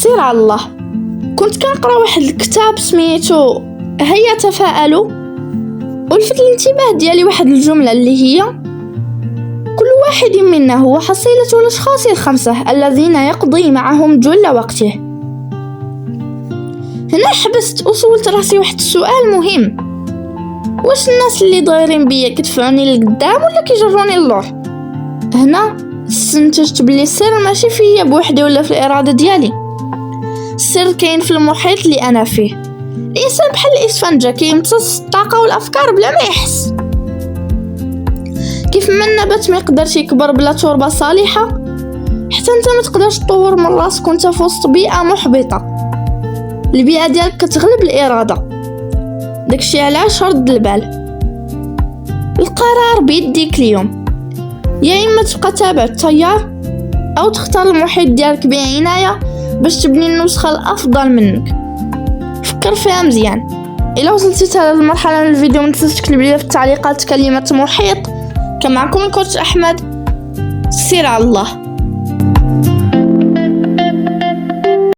سير على الله. كنت كنقرا واحد الكتاب سميتو هيا تفاءلوا، ولفت الانتباه ديالي واحد الجملة اللي هي: كل واحد منا هو حصيلة الأشخاص الخمسة الذين يقضي معهم جل وقته. هنا حبست وسولت راسي واحد السؤال مهم: واش الناس اللي دايرين بيا كتدفعوني لقدام ولا كيجروني اللور؟ هنا استنتجت بلي السر ماشي فيا بوحدي ولا في الإرادة ديالي، السر كاين في المحيط اللي أنا فيه. الإنسان بحال الإسفنجة كيمتص الطاقة والأفكار بلا ما يحس. كيف ما النبات ما يقدرش يكبر بلا تربة صالحة، حتى انت ما تقدرش تطور من راسك وانت في وسط بيئة محبطة. البيئة ديالك كتغلب الإرادة، داكشي علاش رد البال. القرار بيديك اليوم، يا إما تبقى تابع التيار أو تختار المحيط ديالك بعناية باش تبني النسخة الأفضل منك. فكر فيها مزيان. إلا وصلتي لهذه المرحلة من الفيديو متنساش تكتب لي في التعليقات كلمة محيط. كان معكم الكوتش أحمد. سير على الله.